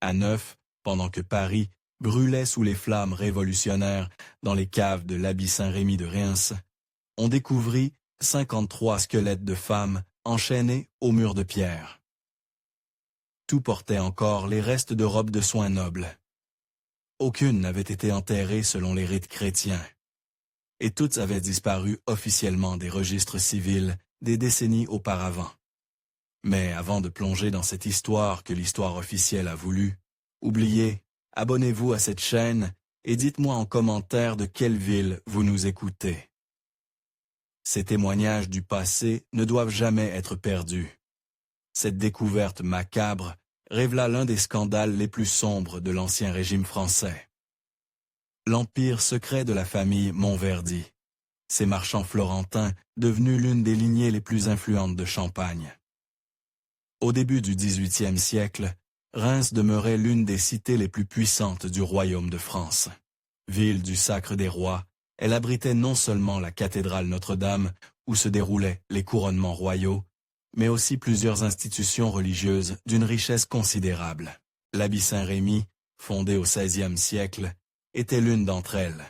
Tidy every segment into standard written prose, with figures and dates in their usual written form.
À Neuf, pendant que Paris brûlait sous les flammes révolutionnaires dans les caves de l'Abbey Saint-Rémy de Reims, on découvrit 53 squelettes de femmes enchaînés aux murs de pierre. Tout portait encore les restes de robes de soins nobles. Aucune n'avait été enterrée selon les rites chrétiens. Et toutes avaient disparu officiellement des registres civils des décennies auparavant. Mais avant de plonger dans cette histoire que l'histoire officielle a voulu, oubliez, abonnez-vous à cette chaîne et dites-moi en commentaire de quelle ville vous nous écoutez. Ces témoignages du passé ne doivent jamais être perdus. Cette découverte macabre révéla l'un des scandales les plus sombres de l'Ancien Régime français. L'empire secret de la famille Montverdi, ces marchands florentins devenus l'une des lignées les plus influentes de Champagne. Au début du XVIIIe siècle, Reims demeurait l'une des cités les plus puissantes du royaume de France. Ville du Sacre des Rois, elle abritait non seulement la cathédrale Notre-Dame, où se déroulaient les couronnements royaux, mais aussi plusieurs institutions religieuses d'une richesse considérable. L'Abbey Saint-Rémy, fondé au XVIe siècle, était l'une d'entre elles.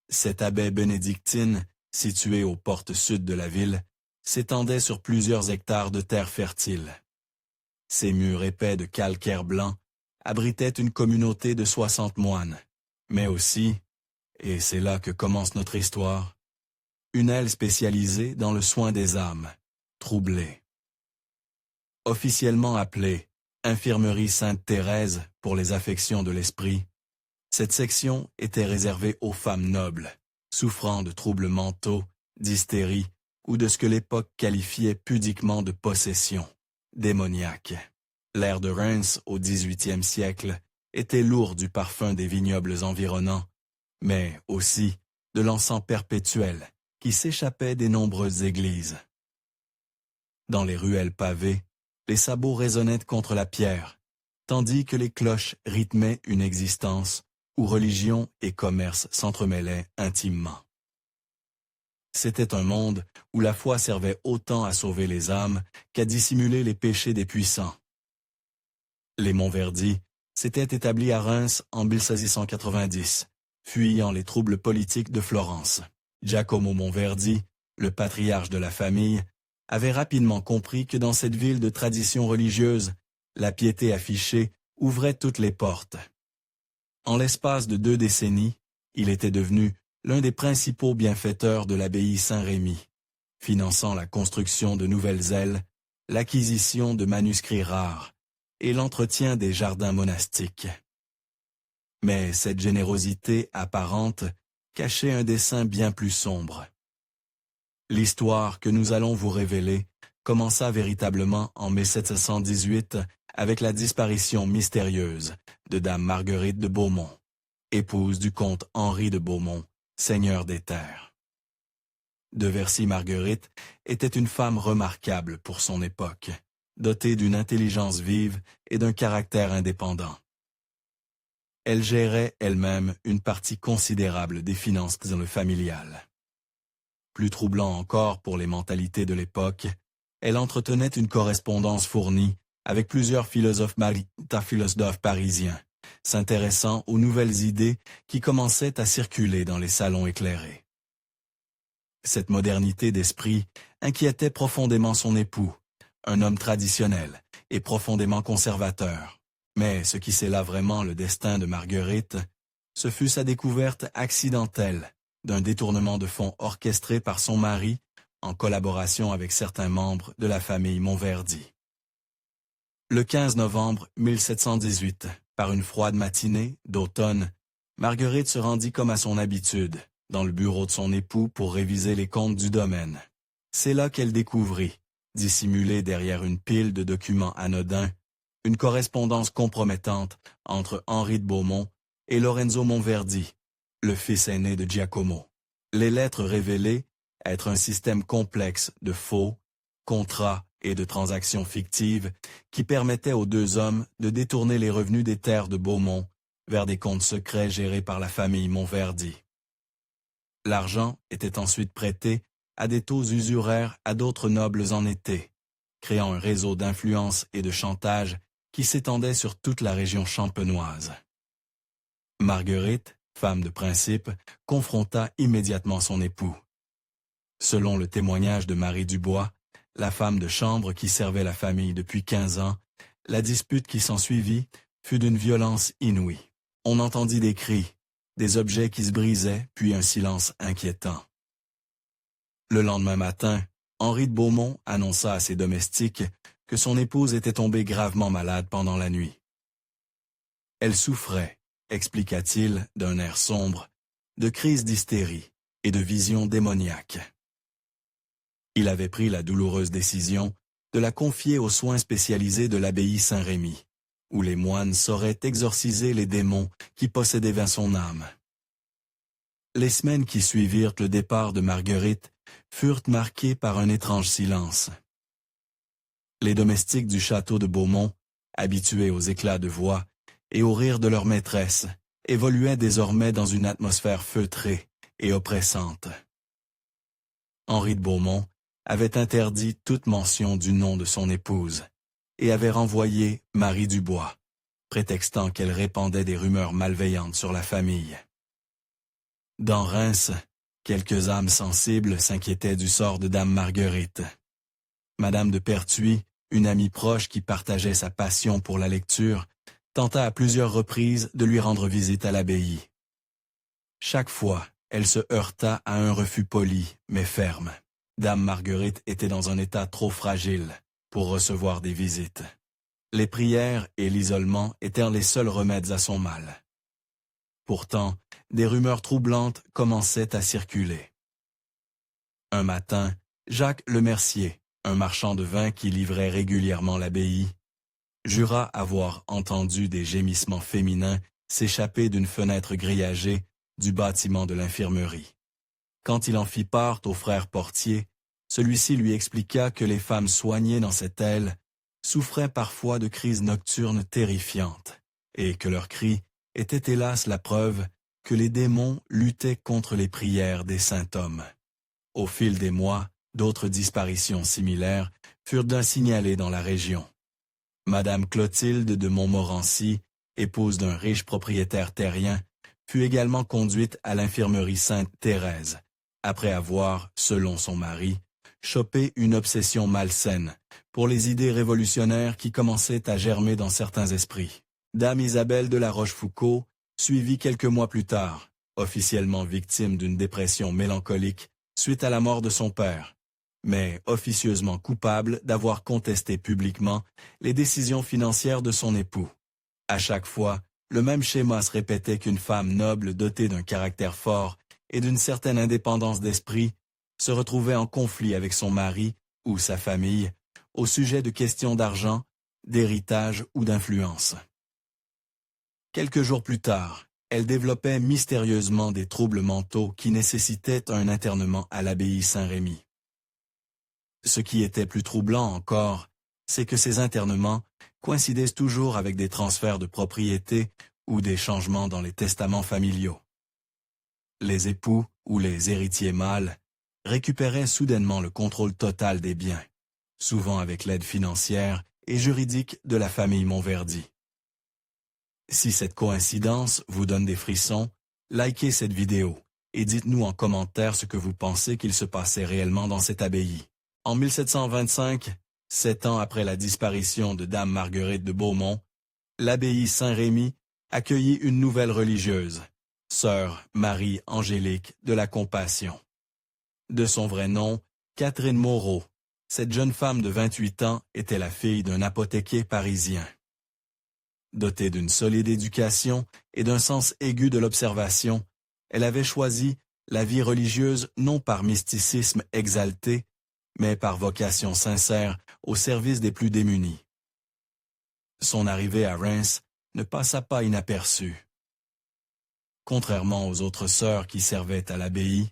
Cette abbaye bénédictine, située aux portes sud de la ville, s'étendait sur plusieurs hectares de terre fertile. Ses murs épais de calcaire blanc abritaient une communauté de 60 moines, mais aussi, et c'est là que commence notre histoire, une aile spécialisée dans le soin des âmes, troublées. Officiellement appelée Infirmerie Sainte-Thérèse pour les affections de l'esprit, cette section était réservée aux femmes nobles, souffrant de troubles mentaux, d'hystérie ou de ce que l'époque qualifiait pudiquement de possession démoniaque. L'air de Reims au XVIIIe siècle était lourd du parfum des vignobles environnants, mais aussi de l'encens perpétuel qui s'échappait des nombreuses églises. Dans les ruelles pavées, les sabots résonnaient contre la pierre, tandis que les cloches rythmaient une existence où religion et commerce s'entremêlaient intimement. C'était un monde où la foi servait autant à sauver les âmes qu'à dissimuler les péchés des puissants. Les Montverdi s'étaient établis à Reims en 1690, fuyant les troubles politiques de Florence. Giacomo Monverdi, le patriarche de la famille, avait rapidement compris que dans cette ville de tradition religieuse, la piété affichée ouvrait toutes les portes. En l'espace de 2 décennies, il était devenu l'un des principaux bienfaiteurs de l'abbaye Saint-Rémy, finançant la construction de nouvelles ailes, l'acquisition de manuscrits rares et l'entretien des jardins monastiques. Mais cette générosité apparente cachait un dessein bien plus sombre. L'histoire que nous allons vous révéler commença véritablement en 1718 avec la disparition mystérieuse de Dame Marguerite de Beaumont, épouse du comte Henri de Beaumont, seigneur des terres. De Vercy-Marguerite était une femme remarquable pour son époque, dotée d'une intelligence vive et d'un caractère indépendant. Elle gérait elle-même une partie considérable des finances familiales. Plus troublant encore pour les mentalités de l'époque, elle entretenait une correspondance fournie avec plusieurs philosophes parisiens, s'intéressant aux nouvelles idées qui commençaient à circuler dans les salons éclairés. Cette modernité d'esprit inquiétait profondément son époux, un homme traditionnel et profondément conservateur. Mais ce qui scella vraiment le destin de Marguerite, ce fut sa découverte accidentelle d'un détournement de fonds orchestré par son mari en collaboration avec certains membres de la famille Montverdi. Le 15 novembre 1718, par une froide matinée d'automne, Marguerite se rendit comme à son habitude, dans le bureau de son époux pour réviser les comptes du domaine. C'est là qu'elle découvrit, dissimulée derrière une pile de documents anodins, une correspondance compromettante entre Henri de Beaumont et Lorenzo Monverdi, le fils aîné de Giacomo. Les lettres révélaient être un système complexe de faux, contrats et de transactions fictives qui permettaient aux 2 hommes de détourner les revenus des terres de Beaumont vers des comptes secrets gérés par la famille Montverdi. L'argent était ensuite prêté à des taux usuraires à d'autres nobles en été, créant un réseau d'influence et de chantage qui s'étendait sur toute la région champenoise. Marguerite, femme de principe, confronta immédiatement son époux. Selon le témoignage de Marie Dubois, la femme de chambre qui servait la famille depuis 15 ans, la dispute qui s'ensuivit fut d'une violence inouïe. On entendit des cris, des objets qui se brisaient, puis un silence inquiétant. Le lendemain matin, Henri de Beaumont annonça à ses domestiques que son épouse était tombée gravement malade pendant la nuit. Elle souffrait, expliqua-t-il d'un air sombre, de crises d'hystérie et de visions démoniaques. Il avait pris la douloureuse décision de la confier aux soins spécialisés de l'abbaye Saint-Rémy, où les moines sauraient exorciser les démons qui possédaient son âme. Les semaines qui suivirent le départ de Marguerite furent marquées par un étrange silence. Les domestiques du château de Beaumont, habitués aux éclats de voix et aux rires de leur maîtresse, évoluaient désormais dans une atmosphère feutrée et oppressante. Henri de Beaumont avait interdit toute mention du nom de son épouse et avait renvoyé Marie Dubois, prétextant qu'elle répandait des rumeurs malveillantes sur la famille. Dans Reims, quelques âmes sensibles s'inquiétaient du sort de dame Marguerite. Madame de Pertuis, une amie proche qui partageait sa passion pour la lecture, tenta à plusieurs reprises de lui rendre visite à l'abbaye. Chaque fois, elle se heurta à un refus poli, mais ferme. Dame Marguerite était dans un état trop fragile pour recevoir des visites. Les prières et l'isolement étaient les seuls remèdes à son mal. Pourtant, des rumeurs troublantes commençaient à circuler. Un matin, Jacques Lemercier, un marchand de vin qui livrait régulièrement l'abbaye, jura avoir entendu des gémissements féminins s'échapper d'une fenêtre grillagée du bâtiment de l'infirmerie. Quand il en fit part au frère portier, celui-ci lui expliqua que les femmes soignées dans cette aile souffraient parfois de crises nocturnes terrifiantes, et que leurs cris étaient hélas la preuve que les démons luttaient contre les prières des saints hommes. Au fil des mois, d'autres disparitions similaires furent signalées dans la région. Madame Clotilde de Montmorency, épouse d'un riche propriétaire terrien, fut également conduite à l'infirmerie Sainte-Thérèse, après avoir, selon son mari, chopé une obsession malsaine pour les idées révolutionnaires qui commençaient à germer dans certains esprits. Dame Isabelle de la Rochefoucauld suivit quelques mois plus tard, officiellement victime d'une dépression mélancolique suite à la mort de son père, mais officieusement coupable d'avoir contesté publiquement les décisions financières de son époux. À chaque fois, le même schéma se répétait qu'une femme noble dotée d'un caractère fort et d'une certaine indépendance d'esprit se retrouvait en conflit avec son mari ou sa famille au sujet de questions d'argent, d'héritage ou d'influence. Quelques jours plus tard, elle développait mystérieusement des troubles mentaux qui nécessitaient un internement à l'abbaye Saint-Rémy. Ce qui était plus troublant encore, c'est que ces internements coïncidaient toujours avec des transferts de propriété ou des changements dans les testaments familiaux. Les époux ou les héritiers mâles récupéraient soudainement le contrôle total des biens, souvent avec l'aide financière et juridique de la famille Montverdi. Si cette coïncidence vous donne des frissons, likez cette vidéo et dites-nous en commentaire ce que vous pensez qu'il se passait réellement dans cette abbaye. En 1725, 7 ans après la disparition de dame Marguerite de Beaumont, l'abbaye Saint-Rémy accueillit une nouvelle religieuse, sœur Marie-Angélique de la Compassion. De son vrai nom, Catherine Moreau, cette jeune femme de 28 ans était la fille d'un apothicaire parisien. Dotée d'une solide éducation et d'un sens aigu de l'observation, elle avait choisi la vie religieuse non par mysticisme exalté, mais par vocation sincère au service des plus démunis. Son arrivée à Reims ne passa pas inaperçue. Contrairement aux autres sœurs qui servaient à l'abbaye,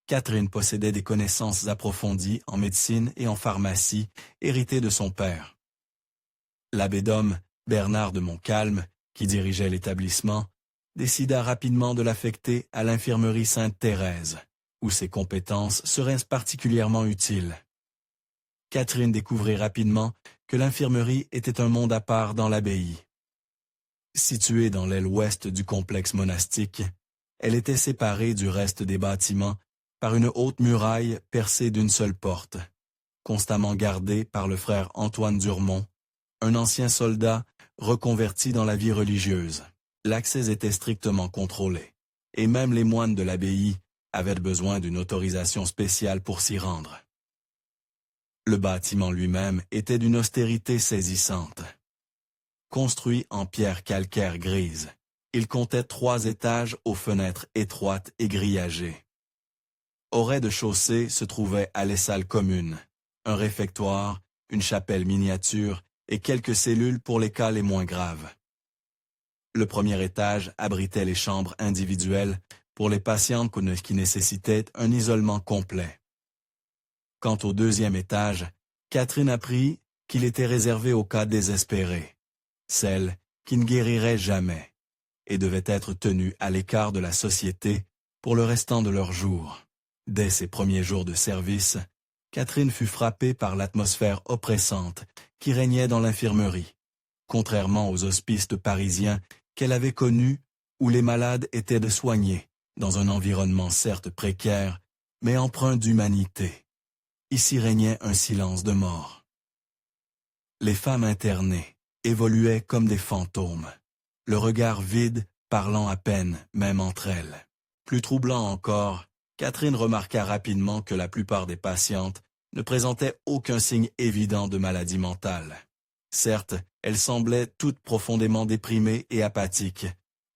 Catherine possédait des connaissances approfondies en médecine et en pharmacie, héritées de son père. L'abbé d'homme, Bernard de Montcalm, qui dirigeait l'établissement, décida rapidement de l'affecter à l'infirmerie Sainte-Thérèse, où ses compétences seraient particulièrement utiles. Catherine découvrit rapidement que l'infirmerie était un monde à part dans l'abbaye. Située dans l'aile ouest du complexe monastique, elle était séparée du reste des bâtiments par une haute muraille percée d'une seule porte, constamment gardée par le frère Antoine Durmont, un ancien soldat reconverti dans la vie religieuse. L'accès était strictement contrôlé, et même les moines de l'abbaye avaient besoin d'une autorisation spéciale pour s'y rendre. Le bâtiment lui-même était d'une austérité saisissante. Construit en pierre calcaire grise, il comptait 3 étages aux fenêtres étroites et grillagées. Au rez-de-chaussée se trouvaient les salles communes, un réfectoire, une chapelle miniature et quelques cellules pour les cas les moins graves. Le premier étage abritait les chambres individuelles pour les patientes qui nécessitaient un isolement complet. Quant au deuxième étage, Catherine apprit qu'il était réservé aux cas désespérés, celles qui ne guériraient jamais, et devaient être tenues à l'écart de la société pour le restant de leurs jours. Dès ses premiers jours de service, Catherine fut frappée par l'atmosphère oppressante qui régnait dans l'infirmerie, contrairement aux hospices parisiens qu'elle avait connus où les malades étaient de soignés, dans un environnement certes précaire, mais empreint d'humanité. Ici régnait un silence de mort. Les femmes internées évoluaient comme des fantômes, le regard vide, parlant à peine, même entre elles. Plus troublant encore, Catherine remarqua rapidement que la plupart des patientes ne présentaient aucun signe évident de maladie mentale. Certes, elles semblaient toutes profondément déprimées et apathiques,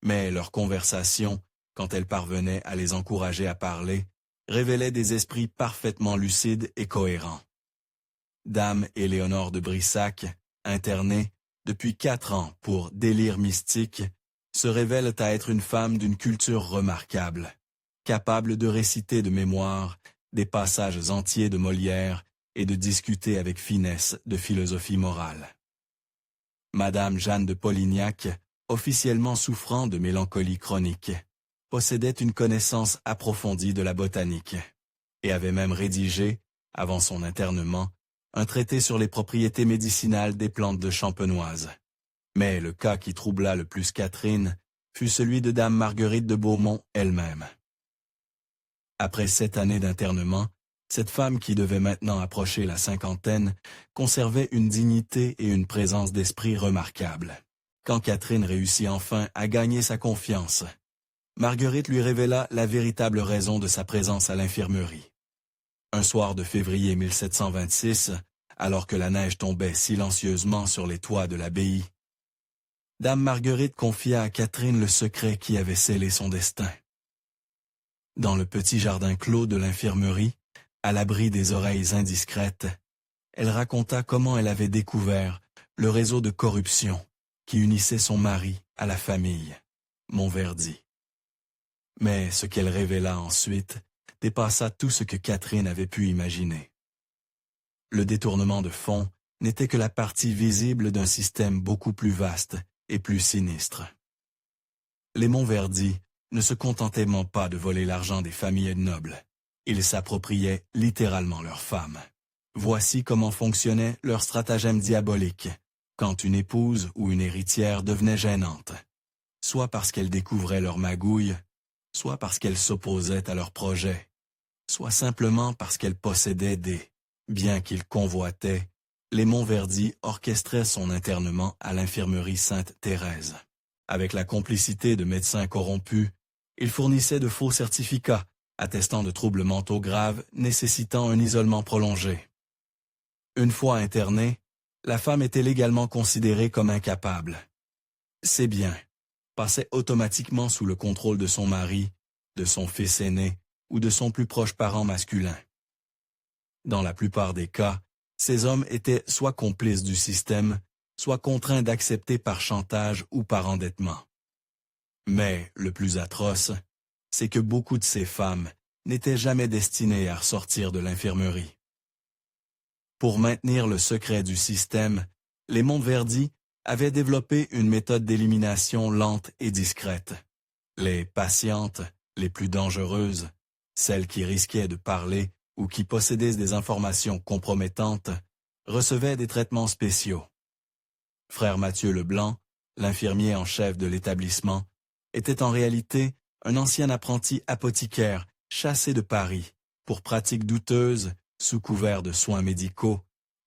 mais leurs conversations, quand elles parvenaient à les encourager à parler, révélaient des esprits parfaitement lucides et cohérents. Dame Éléonore de Brissac, internée depuis 4 ans pour délire mystique, se révèle à être une femme d'une culture remarquable, capable de réciter de mémoire des passages entiers de Molière et de discuter avec finesse de philosophie morale. Madame Jeanne de Polignac, officiellement souffrant de mélancolie chronique, possédait une connaissance approfondie de la botanique, et avait même rédigé, avant son internement, un traité sur les propriétés médicinales des plantes de champenoise. Mais le cas qui troubla le plus Catherine fut celui de dame Marguerite de Beaumont elle-même. Après 7 années d'internement, cette femme qui devait maintenant approcher la 50aine conservait une dignité et une présence d'esprit remarquables. Quand Catherine réussit enfin à gagner sa confiance, Marguerite lui révéla la véritable raison de sa présence à l'infirmerie. Un soir de février 1726, alors que la neige tombait silencieusement sur les toits de l'abbaye, dame Marguerite confia à Catherine le secret qui avait scellé son destin. Dans le petit jardin clos de l'infirmerie, à l'abri des oreilles indiscrètes, elle raconta comment elle avait découvert le réseau de corruption qui unissait son mari à la famille, Montverdi. Mais ce qu'elle révéla ensuite dépassa tout ce que Catherine avait pu imaginer. Le détournement de fonds n'était que la partie visible d'un système beaucoup plus vaste et plus sinistre. Les Montverdi ne se contentaient pas de voler l'argent des familles nobles. Ils s'appropriaient littéralement leurs femmes. Voici comment fonctionnait leur stratagème diabolique, quand une épouse ou une héritière devenait gênante, soit parce qu'elle découvrait leur magouille, soit parce qu'elle s'opposait à leurs projets, soit simplement parce qu'elle possédait des biens qu'ils convoitaient. Les Montverdi orchestraient son internement à l'infirmerie Sainte-Thérèse. Avec la complicité de médecins corrompus, ils fournissaient de faux certificats attestant de troubles mentaux graves nécessitant un isolement prolongé. Une fois internée, la femme était légalement considérée comme incapable. Ses biens passaient automatiquement sous le contrôle de son mari, de son fils aîné ou de son plus proche parent masculin. Dans la plupart des cas, ces hommes étaient soit complices du système, soit contraints d'accepter par chantage ou par endettement. Mais le plus atroce, c'est que beaucoup de ces femmes n'étaient jamais destinées à ressortir de l'infirmerie. Pour maintenir le secret du système, les Montverdi avaient développé une méthode d'élimination lente et discrète. Les patientes les plus dangereuses, celles qui risquaient de parler ou qui possédaient des informations compromettantes, recevait des traitements spéciaux. Frère Mathieu Leblanc, l'infirmier en chef de l'établissement, était en réalité un ancien apprenti apothicaire chassé de Paris. Pour pratiques douteuses, sous couvert de soins médicaux,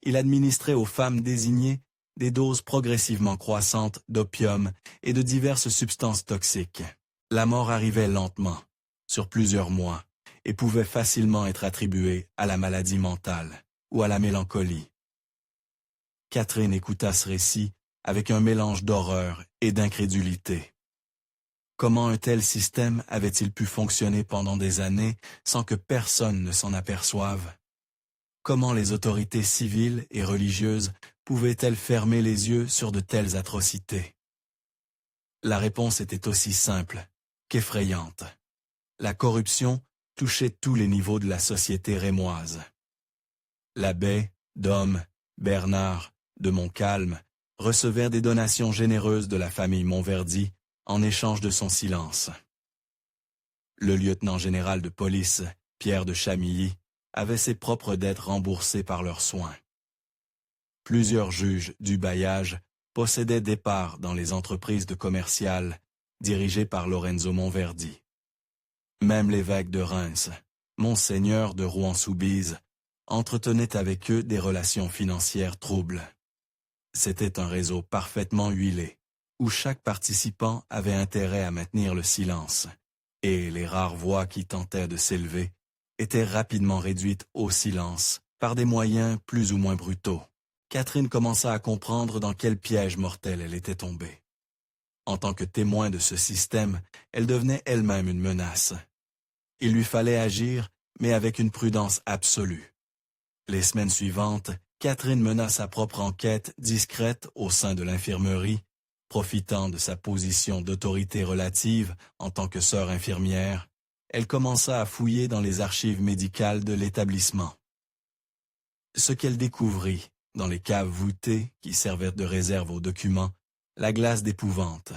il administrait aux femmes désignées des doses progressivement croissantes d'opium et de diverses substances toxiques. La mort arrivait lentement, sur plusieurs mois, et pouvait facilement être attribuée à la maladie mentale ou à la mélancolie. Catherine écouta ce récit avec un mélange d'horreur et d'incrédulité. Comment un tel système avait-il pu fonctionner pendant des années sans que personne ne s'en aperçoive? Comment les autorités civiles et religieuses pouvaient-elles fermer les yeux sur de telles atrocités? La réponse était aussi simple qu'effrayante. La corruption touchait tous les niveaux de la société rémoise. L'abbé, Dom, Bernard, de Montcalm recevèrent des donations généreuses de la famille Montverdi en échange de son silence. Le lieutenant général de police, Pierre de Chamilly, avait ses propres dettes remboursées par leurs soins. Plusieurs juges du bailliage possédaient des parts dans les entreprises de commerciales dirigées par Lorenzo Montverdi. Même l'évêque de Reims, Monseigneur de Rouen-Soubise, entretenait avec eux des relations financières troubles. C'était un réseau parfaitement huilé, où chaque participant avait intérêt à maintenir le silence, et les rares voix qui tentaient de s'élever étaient rapidement réduites au silence par des moyens plus ou moins brutaux. Catherine commença à comprendre dans quel piège mortel elle était tombée. En tant que témoin de ce système, elle devenait elle-même une menace. Il lui fallait agir, mais avec une prudence absolue. Les semaines suivantes, Catherine mena sa propre enquête discrète au sein de l'infirmerie, profitant de sa position d'autorité relative en tant que sœur infirmière. Elle commença à fouiller dans les archives médicales de l'établissement. Ce qu'elle découvrit, dans les caves voûtées qui servaient de réserve aux documents, la glace d'épouvante.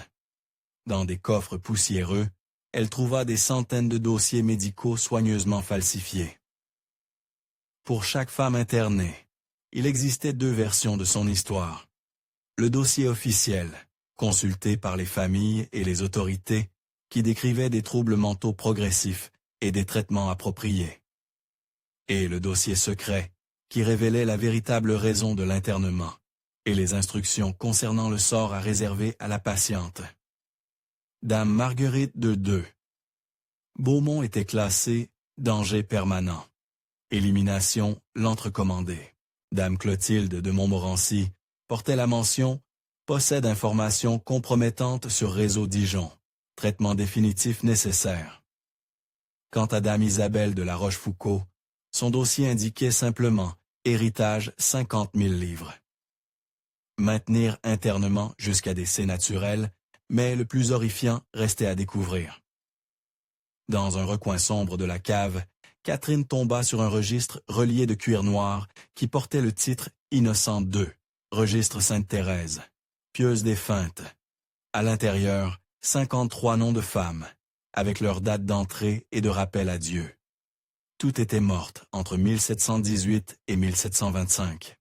Dans des coffres poussiéreux, elle trouva des centaines de dossiers médicaux soigneusement falsifiés. Pour chaque femme internée, il existait deux versions de son histoire. Le dossier officiel, consulté par les familles et les autorités, qui décrivait des troubles mentaux progressifs et des traitements appropriés. Et le dossier secret, qui révélait la véritable raison de l'internement et les instructions concernant le sort à réserver à la patiente. Dame Marguerite de Deux. Beaumont était classé « danger permanent ». Élimination l'entrecommandée. Dame Clotilde de Montmorency portait la mention « possède informations compromettantes sur réseau Dijon. Traitement définitif nécessaire ». Quant à Dame Isabelle de la Rochefoucauld, son dossier indiquait simplement « héritage 50 000 livres ». Maintenir internement jusqu'à décès naturel, mais le plus horrifiant restait à découvrir. Dans un recoin sombre de la cave, Catherine tomba sur un registre relié de cuir noir qui portait le titre « Innocente 2 », registre Sainte-Thérèse, pieuse défunte. À l'intérieur, 53 noms de femmes, avec leur date d'entrée et de rappel à Dieu. Toutes étaient mortes entre 1718 et 1725.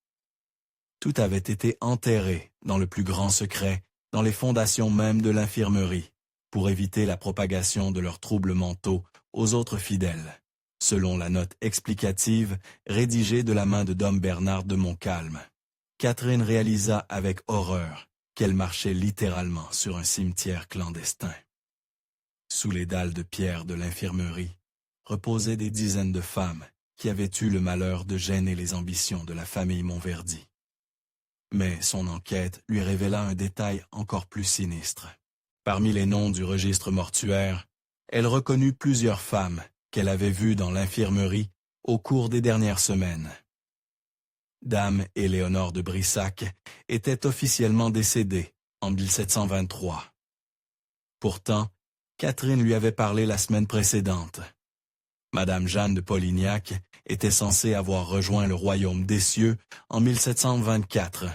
Tout avait été enterré dans le plus grand secret, dans les fondations même de l'infirmerie, pour éviter la propagation de leurs troubles mentaux aux autres fidèles, selon la note explicative rédigée de la main de Dom Bernard de Montcalm. Catherine réalisa avec horreur qu'elle marchait littéralement sur un cimetière clandestin. Sous les dalles de pierre de l'infirmerie reposaient des dizaines de femmes qui avaient eu le malheur de gêner les ambitions de la famille Montverdi. Mais son enquête lui révéla un détail encore plus sinistre. Parmi les noms du registre mortuaire, elle reconnut plusieurs femmes qu'elle avait vues dans l'infirmerie au cours des dernières semaines. Dame Éléonore de Brissac était officiellement décédée en 1723. Pourtant, Catherine lui avait parlé la semaine précédente. Madame Jeanne de Polignac était censée avoir rejoint le royaume des cieux en 1724,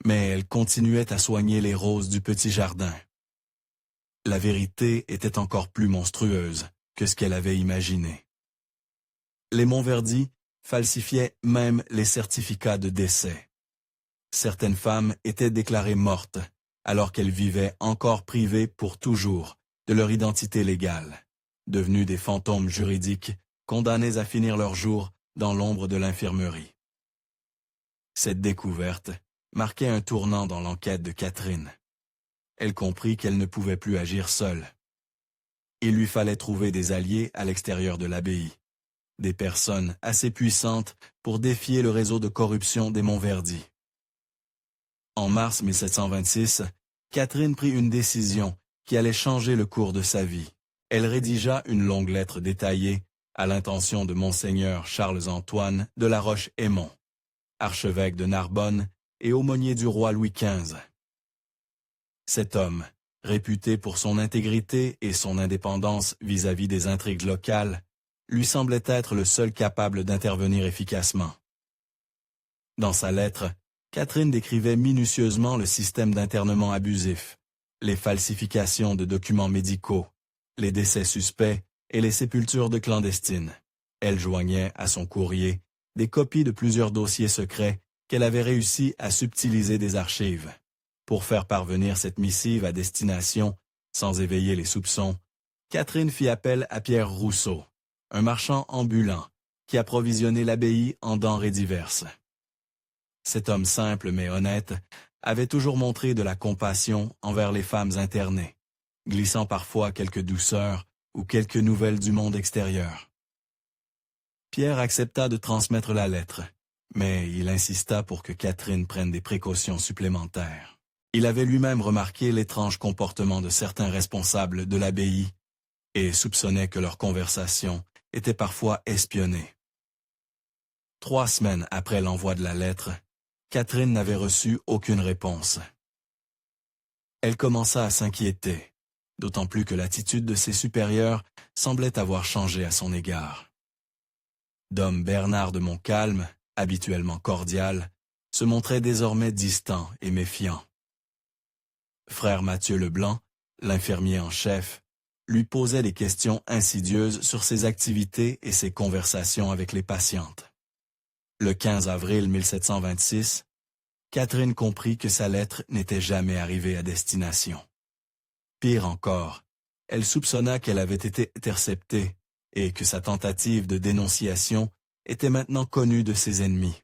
mais elle continuait à soigner les roses du petit jardin. La vérité était encore plus monstrueuse que ce qu'elle avait imaginé. Les Montverdi falsifiait même les certificats de décès. Certaines femmes étaient déclarées mortes, alors qu'elles vivaient encore privées pour toujours de leur identité légale, devenues des fantômes juridiques condamnés à finir leurs jours dans l'ombre de l'infirmerie. Cette découverte marquait un tournant dans l'enquête de Catherine. Elle comprit qu'elle ne pouvait plus agir seule. Il lui fallait trouver des alliés à l'extérieur de l'abbaye, des personnes assez puissantes pour défier le réseau de corruption des Montverdi. En mars 1726, Catherine prit une décision qui allait changer le cours de sa vie. Elle rédigea une longue lettre détaillée à l'intention de Monseigneur Charles-Antoine de la Roche-Aymon, archevêque de Narbonne et aumônier du roi Louis XV. Cet homme, réputé pour son intégrité et son indépendance vis-à-vis des intrigues locales, lui semblait être le seul capable d'intervenir efficacement. Dans sa lettre, Catherine décrivait minutieusement le système d'internement abusif, les falsifications de documents médicaux, les décès suspects et les sépultures de clandestines. Elle joignait à son courrier des copies de plusieurs dossiers secrets qu'elle avait réussi à subtiliser des archives. Pour faire parvenir cette missive à destination, sans éveiller les soupçons, Catherine fit appel à Pierre Rousseau, un marchand ambulant qui approvisionnait l'abbaye en denrées diverses. Cet homme simple mais honnête avait toujours montré de la compassion envers les femmes internées, glissant parfois quelques douceurs ou quelques nouvelles du monde extérieur. Pierre accepta de transmettre la lettre, mais il insista pour que Catherine prenne des précautions supplémentaires. Il avait lui-même remarqué l'étrange comportement de certains responsables de l'abbaye et soupçonnait que leurs conversations étaient parfois espionnées. 3 semaines après l'envoi de la lettre, Catherine n'avait reçu aucune réponse. Elle commença à s'inquiéter, d'autant plus que l'attitude de ses supérieurs semblait avoir changé à son égard. Dom Bernard de Montcalm, habituellement cordial, se montrait désormais distant et méfiant. Frère Mathieu Leblanc, l'infirmier en chef, lui posait des questions insidieuses sur ses activités et ses conversations avec les patientes. Le 15 avril 1726, Catherine comprit que sa lettre n'était jamais arrivée à destination. Pire encore, elle soupçonna qu'elle avait été interceptée et que sa tentative de dénonciation était maintenant connue de ses ennemis.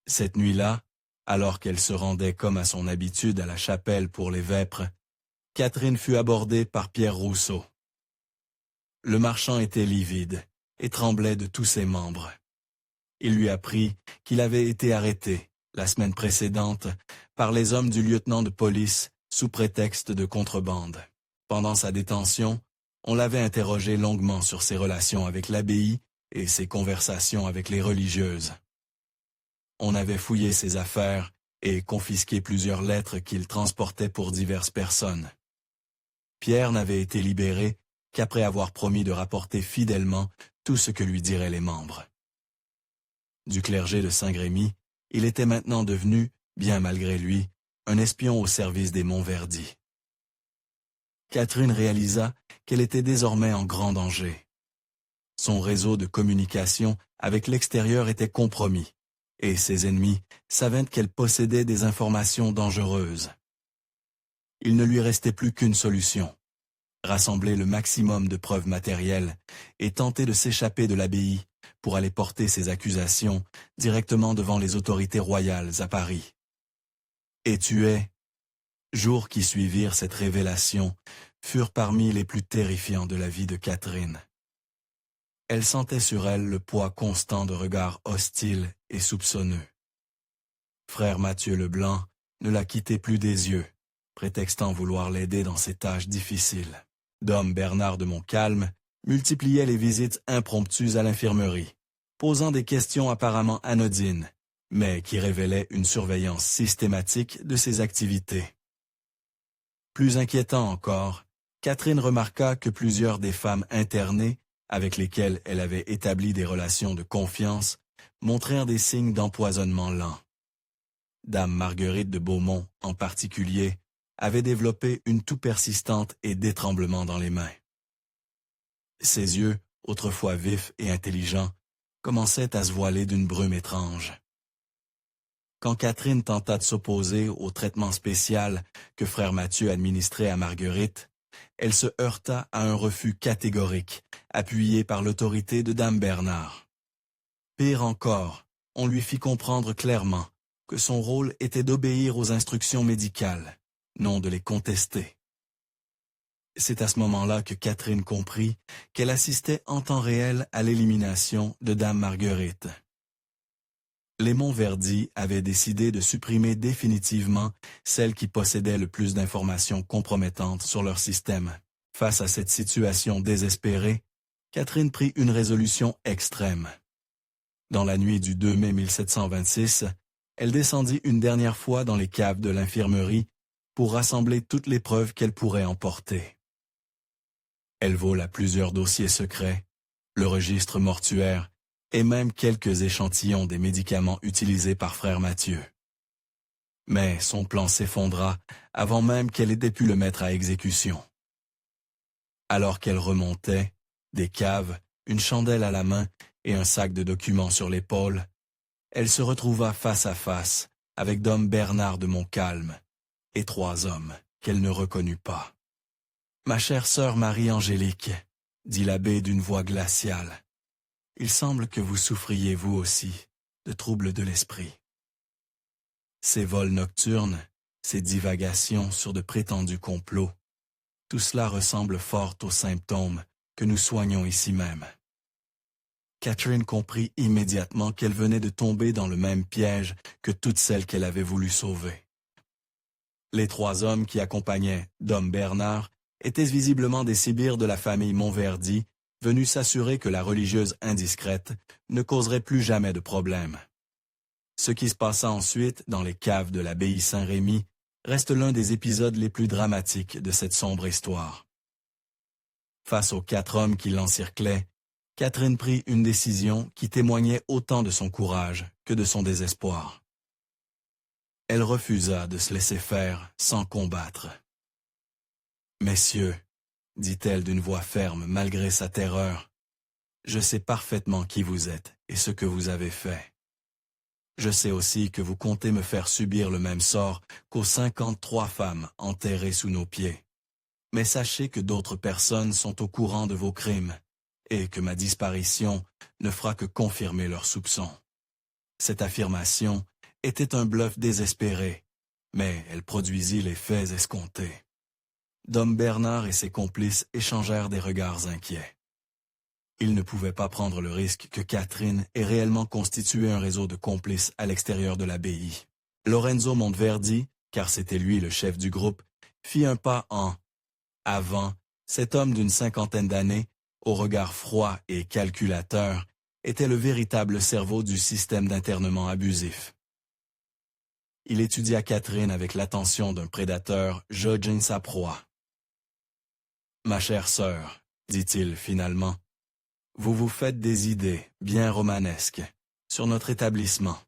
Cette nuit-là, alors qu'elle se rendait comme à son habitude à la chapelle pour les vêpres, Catherine fut abordée par Pierre Rousseau. Le marchand était livide et tremblait de tous ses membres. Il lui apprit qu'il avait été arrêté, la semaine précédente, par les hommes du lieutenant de police sous prétexte de contrebande. Pendant sa détention, on l'avait interrogé longuement sur ses relations avec l'abbaye et ses conversations avec les religieuses. On avait fouillé ses affaires et confisqué plusieurs lettres qu'il transportait pour diverses personnes. Pierre n'avait été libéré qu'après avoir promis de rapporter fidèlement tout ce que lui diraient les membres. Du clergé de Saint-Grémy, il était maintenant devenu, bien malgré lui, un espion au service des Montverdi. Catherine réalisa qu'elle était désormais en grand danger. Son réseau de communication avec l'extérieur était compromis, et ses ennemis savaient qu'elle possédait des informations dangereuses. Il ne lui restait plus qu'une solution: rassembler le maximum de preuves matérielles et tenter de s'échapper de l'abbaye pour aller porter ses accusations directement devant les autorités royales à Paris. Et jours qui suivirent cette révélation furent parmi les plus terrifiants de la vie de Catherine. Elle sentait sur elle le poids constant de regards hostiles et soupçonneux. Frère Mathieu Leblanc ne la quittait plus des yeux, prétextant vouloir l'aider dans ses tâches difficiles. Dom Bernard de Montcalm multipliait les visites impromptues à l'infirmerie, posant des questions apparemment anodines, mais qui révélaient une surveillance systématique de ses activités. Plus inquiétant encore, Catherine remarqua que plusieurs des femmes internées, avec lesquelles elle avait établi des relations de confiance, montrèrent des signes d'empoisonnement lent. Dame Marguerite de Beaumont, en particulier, avait développé une toux persistante et des tremblements dans les mains. Ses yeux, autrefois vifs et intelligents, commençait à se voiler d'une brume étrange. Quand Catherine tenta de s'opposer au traitement spécial que frère Mathieu administrait à Marguerite, elle se heurta à un refus catégorique, appuyé par l'autorité de dame Bernard. Pire encore, on lui fit comprendre clairement que son rôle était d'obéir aux instructions médicales, non de les contester. C'est à ce moment-là que Catherine comprit qu'elle assistait en temps réel à l'élimination de dame Marguerite. Les Montverdi avaient décidé de supprimer définitivement celle qui possédait le plus d'informations compromettantes sur leur système. Face à cette situation désespérée, Catherine prit une résolution extrême. Dans la nuit du 2 mai 1726, elle descendit une dernière fois dans les caves de l'infirmerie pour rassembler toutes les preuves qu'elle pourrait emporter. Elle vola plusieurs dossiers secrets, le registre mortuaire et même quelques échantillons des médicaments utilisés par frère Mathieu. Mais son plan s'effondra avant même qu'elle ait pu le mettre à exécution. Alors qu'elle remontait, des caves, une chandelle à la main et un sac de documents sur l'épaule, elle se retrouva face à face avec dom Bernard de Montcalm et 3 hommes qu'elle ne reconnut pas. « Ma chère sœur Marie-Angélique, dit l'abbé d'une voix glaciale, il semble que vous souffriez vous aussi de troubles de l'esprit. Ces vols nocturnes, ces divagations sur de prétendus complots, tout cela ressemble fort aux symptômes que nous soignons ici même. » Catherine comprit immédiatement qu'elle venait de tomber dans le même piège que toutes celles qu'elle avait voulu sauver. Les 3 hommes qui accompagnaient dom Bernard étaient visiblement des sbires de la famille Montverdi, venus s'assurer que la religieuse indiscrète ne causerait plus jamais de problème. Ce qui se passa ensuite dans les caves de l'abbaye Saint-Rémy reste l'un des épisodes les plus dramatiques de cette sombre histoire. Face aux 4 hommes qui l'encerclaient, Catherine prit une décision qui témoignait autant de son courage que de son désespoir. Elle refusa de se laisser faire sans combattre. « Messieurs, dit-elle d'une voix ferme malgré sa terreur, je sais parfaitement qui vous êtes et ce que vous avez fait. Je sais aussi que vous comptez me faire subir le même sort qu'aux 53 femmes enterrées sous nos pieds. Mais sachez que d'autres personnes sont au courant de vos crimes et que ma disparition ne fera que confirmer leurs soupçons. » Cette affirmation était un bluff désespéré, mais elle produisit les faits escomptés. Dom Bernard et ses complices échangèrent des regards inquiets. Ils ne pouvaient pas prendre le risque que Catherine ait réellement constitué un réseau de complices à l'extérieur de l'abbaye. Lorenzo Montverdi, car c'était lui le chef du groupe, fit un pas en avant. Cet homme d'une 50aine d'années, au regard froid et calculateur, était le véritable cerveau du système d'internement abusif. Il étudia Catherine avec l'attention d'un prédateur jugeant sa proie. « Ma chère sœur, dit-il finalement, vous vous faites des idées bien romanesques sur notre établissement.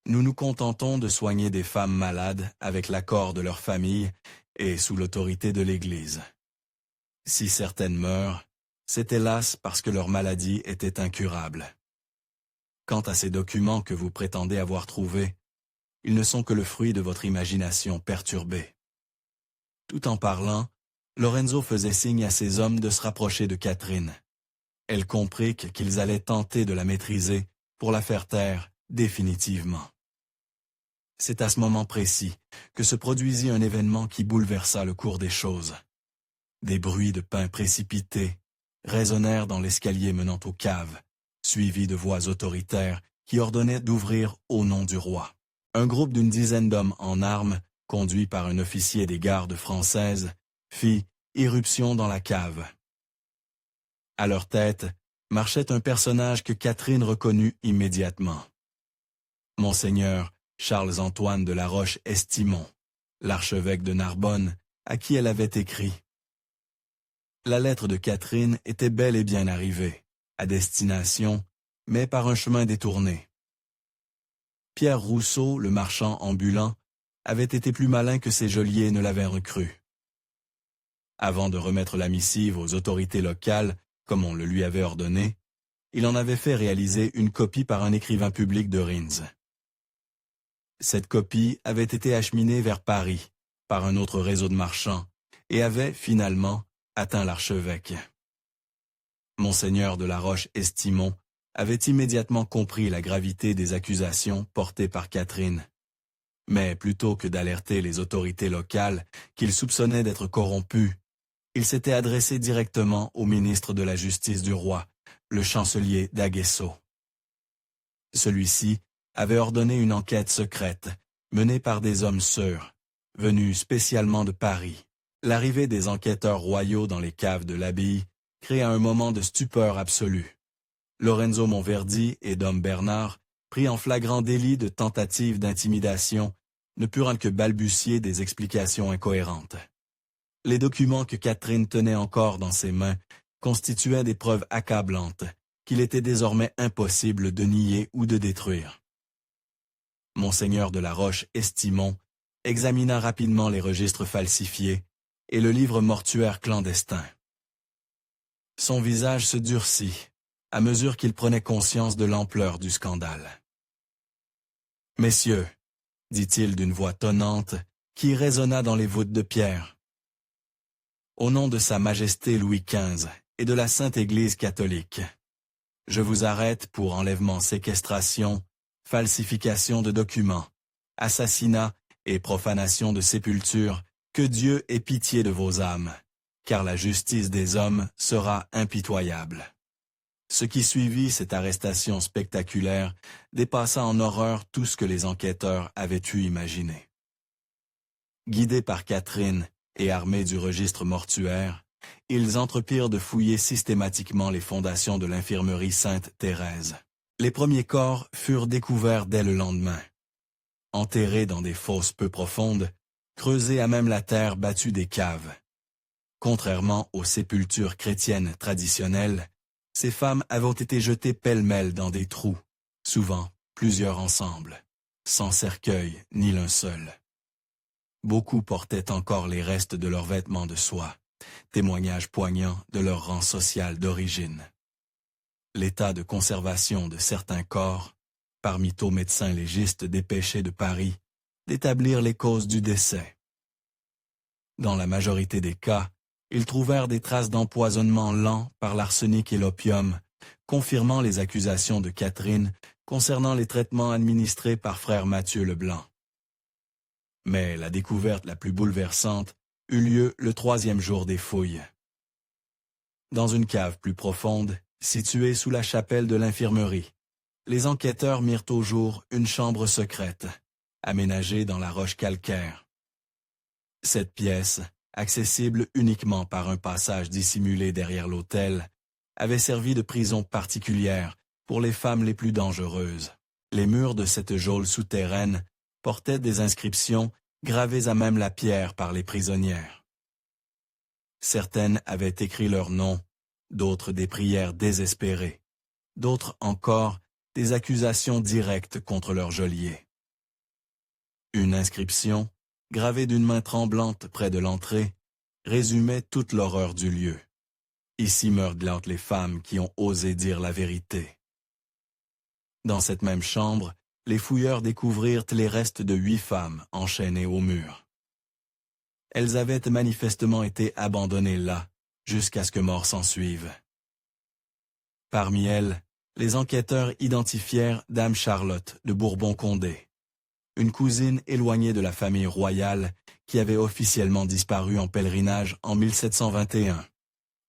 Nous nous contentons de soigner des femmes malades avec l'accord de leur famille et sous l'autorité de l'Église. Si certaines meurent, c'est hélas parce que leur maladie était incurable. Quant à ces documents que vous prétendez avoir trouvés, ils ne sont que le fruit de votre imagination perturbée. » Tout en parlant, Lorenzo faisait signe à ses hommes de se rapprocher de Catherine. Elle comprit qu'ils allaient tenter de la maîtriser pour la faire taire définitivement. C'est à ce moment précis que se produisit un événement qui bouleversa le cours des choses. Des bruits de pain précipités résonnèrent dans l'escalier menant aux caves, suivis de voix autoritaires qui ordonnaient d'ouvrir au nom du roi. Un groupe d'une dizaine d'hommes en armes, conduit par un officier des gardes françaises, fit irruption dans la cave. À leur tête marchait un personnage que Catherine reconnut immédiatement. Monseigneur Charles-Antoine de la Roche-Estimon, l'archevêque de Narbonne, à qui elle avait écrit. La lettre de Catherine était bel et bien arrivée, à destination, mais par un chemin détourné. Pierre Rousseau, le marchand ambulant, avait été plus malin que ses geôliers ne l'avaient recru. Avant de remettre la missive aux autorités locales, comme on le lui avait ordonné, il en avait fait réaliser une copie par un écrivain public de Reims. Cette copie avait été acheminée vers Paris par un autre réseau de marchands et avait, finalement, atteint l'archevêque. Monseigneur de la Roche-Estimon avait immédiatement compris la gravité des accusations portées par Catherine. Mais plutôt que d'alerter les autorités locales qu'il soupçonnait d'être corrompues, il s'était adressé directement au ministre de la Justice du roi, le chancelier d'Aguesseau. Celui-ci avait ordonné une enquête secrète, menée par des hommes sûrs, venus spécialement de Paris. L'arrivée des enquêteurs royaux dans les caves de l'abbaye créa un moment de stupeur absolue. Lorenzo Monverdi et Dom Bernard, pris en flagrant délit de tentative d'intimidation, ne purent que balbutier des explications incohérentes. Les documents que Catherine tenait encore dans ses mains constituaient des preuves accablantes qu'il était désormais impossible de nier ou de détruire. Monseigneur de la Roche-Estimon examina rapidement les registres falsifiés et le livre mortuaire clandestin. Son visage se durcit à mesure qu'il prenait conscience de l'ampleur du scandale. « Messieurs, dit-il d'une voix tonnante qui résonna dans les voûtes de pierre, au nom de Sa Majesté Louis XV et de la Sainte Église catholique, je vous arrête pour enlèvement, séquestration, falsification de documents, assassinat et profanation de sépulture. Que Dieu ait pitié de vos âmes, car la justice des hommes sera impitoyable. » Ce qui suivit cette arrestation spectaculaire dépassa en horreur tout ce que les enquêteurs avaient pu imaginer. Guidés par Catherine et armés du registre mortuaire, ils entreprirent de fouiller systématiquement les fondations de l'infirmerie Sainte-Thérèse. Les premiers corps furent découverts dès le lendemain. Enterrés dans des fosses peu profondes, creusés à même la terre battue des caves. Contrairement aux sépultures chrétiennes traditionnelles, ces femmes avaient été jetées pêle-mêle dans des trous, souvent plusieurs ensemble, sans cercueil ni linceul. Beaucoup portaient encore les restes de leurs vêtements de soie, témoignage poignant de leur rang social d'origine. L'état de conservation de certains corps permit aux médecins légistes dépêchés de Paris d'établir les causes du décès. Dans la majorité des cas, ils trouvèrent des traces d'empoisonnement lent par l'arsenic et l'opium, confirmant les accusations de Catherine concernant les traitements administrés par frère Mathieu Leblanc. Mais la découverte la plus bouleversante eut lieu le 3e jour des fouilles. Dans une cave plus profonde, située sous la chapelle de l'infirmerie, les enquêteurs mirent au jour une chambre secrète, aménagée dans la roche calcaire. Cette pièce, accessible uniquement par un passage dissimulé derrière l'autel, avait servi de prison particulière pour les femmes les plus dangereuses. Les murs de cette geôle souterraine portaient des inscriptions gravées à même la pierre par les prisonnières. Certaines avaient écrit leur nom, d'autres des prières désespérées, d'autres encore des accusations directes contre leur geôlier. Une inscription, gravée d'une main tremblante près de l'entrée, résumait toute l'horreur du lieu. Ici meurent glantes les femmes qui ont osé dire la vérité. Dans cette même chambre, les fouilleurs découvrirent les restes de 8 femmes enchaînées au mur. Elles avaient manifestement été abandonnées là, jusqu'à ce que mort s'ensuive. Parmi elles, les enquêteurs identifièrent Dame Charlotte de Bourbon-Condé, une cousine éloignée de la famille royale qui avait officiellement disparu en pèlerinage en 1721,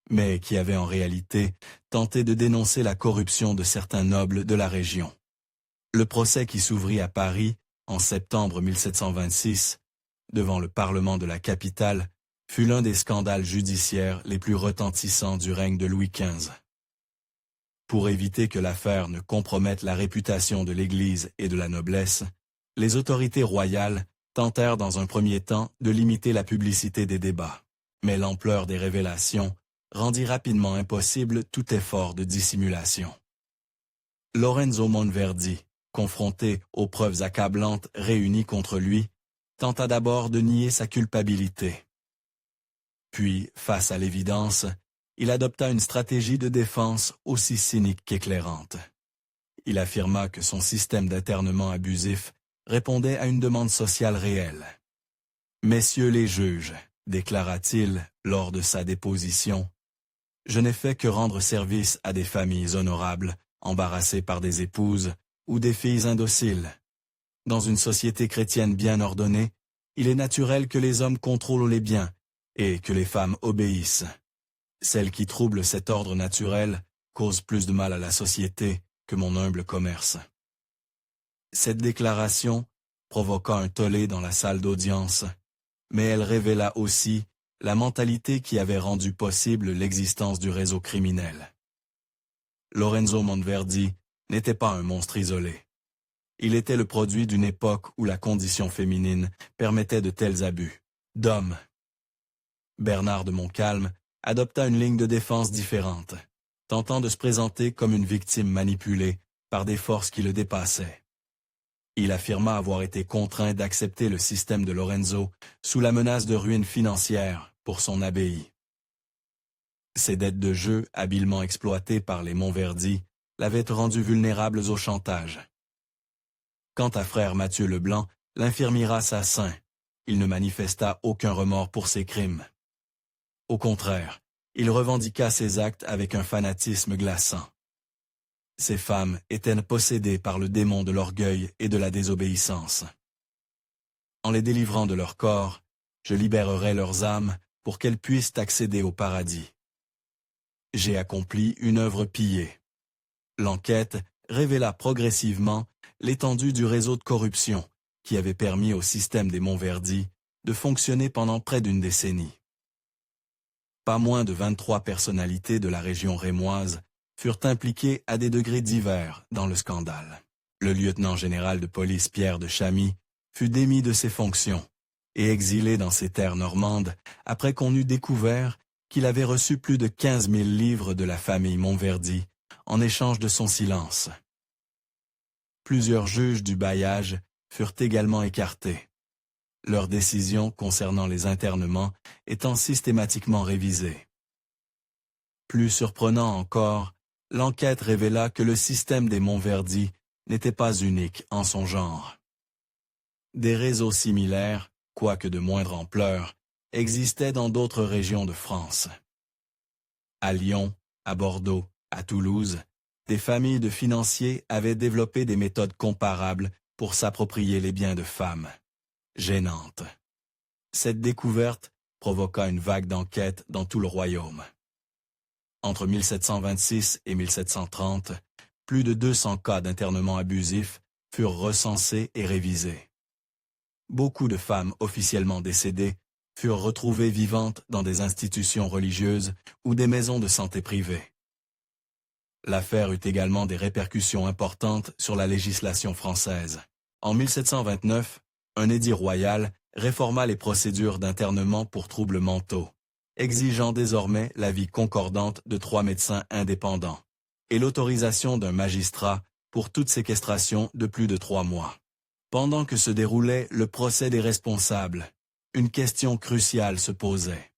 mais qui avait en réalité tenté de dénoncer la corruption de certains nobles de la région. Le procès qui s'ouvrit à Paris en septembre 1726, devant le Parlement de la capitale, fut l'un des scandales judiciaires les plus retentissants du règne de Louis XV. Pour éviter que l'affaire ne compromette la réputation de l'Église et de la noblesse, les autorités royales tentèrent dans un premier temps de limiter la publicité des débats. Mais l'ampleur des révélations rendit rapidement impossible tout effort de dissimulation. Lorenzo Monverdi, confronté aux preuves accablantes réunies contre lui, tenta d'abord de nier sa culpabilité. Puis, face à l'évidence, il adopta une stratégie de défense aussi cynique qu'éclairante. Il affirma que son système d'internement abusif répondait à une demande sociale réelle. « Messieurs les juges, déclara-t-il lors de sa déposition, je n'ai fait que rendre service à des familles honorables, embarrassées par des épouses ou des filles indociles. Dans une société chrétienne bien ordonnée, il est naturel que les hommes contrôlent les biens et que les femmes obéissent. Celles qui troublent cet ordre naturel causent plus de mal à la société que mon humble commerce. » Cette déclaration provoqua un tollé dans la salle d'audience, mais elle révéla aussi la mentalité qui avait rendu possible l'existence du réseau criminel. Lorenzo Monteverdi n'était pas un monstre isolé. Il était le produit d'une époque où la condition féminine permettait de tels abus d'hommes. Bernard de Montcalm adopta une ligne de défense différente, tentant de se présenter comme une victime manipulée par des forces qui le dépassaient. Il affirma avoir été contraint d'accepter le système de Lorenzo sous la menace de ruine financière pour son abbaye. Ses dettes de jeu, habilement exploitées par les Monteverdi, l'avaient rendu vulnérable au chantage. Quant à frère Mathieu Leblanc, l'infirmier assassin, il ne manifesta aucun remords pour ses crimes. Au contraire, il revendiqua ses actes avec un fanatisme glaçant. Ces femmes étaient possédées par le démon de l'orgueil et de la désobéissance. En les délivrant de leur corps, je libérerai leurs âmes pour qu'elles puissent accéder au paradis. J'ai accompli une œuvre pillée. L'enquête révéla progressivement l'étendue du réseau de corruption qui avait permis au système des Monteverdi de fonctionner pendant près d'une décennie. Pas moins de 23 personnalités de la région rémoise furent impliquées à des degrés divers dans le scandale. Le lieutenant-général de police Pierre de Chamy fut démis de ses fonctions et exilé dans ses terres normandes après qu'on eut découvert qu'il avait reçu plus de 15 000 livres de la famille Monteverdi en échange de son silence. Plusieurs juges du bailliage furent également écartés, leurs décisions concernant les internements étant systématiquement révisées. Plus surprenant encore, l'enquête révéla que le système des Monteverdi n'était pas unique en son genre. Des réseaux similaires, quoique de moindre ampleur, existaient dans d'autres régions de France. À Lyon, à Bordeaux, à Toulouse, des familles de financiers avaient développé des méthodes comparables pour s'approprier les biens de femmes. Gênante. Cette découverte provoqua une vague d'enquête dans tout le royaume. Entre 1726 et 1730, plus de 200 cas d'internement abusif furent recensés et révisés. Beaucoup de femmes officiellement décédées furent retrouvées vivantes dans des institutions religieuses ou des maisons de santé privées. L'affaire eut également des répercussions importantes sur la législation française. En 1729, un édit royal réforma les procédures d'internement pour troubles mentaux, exigeant désormais l'avis concordante de 3 médecins indépendants et l'autorisation d'un magistrat pour toute séquestration de plus de 3 mois. Pendant que se déroulait le procès des responsables, une question cruciale se posait.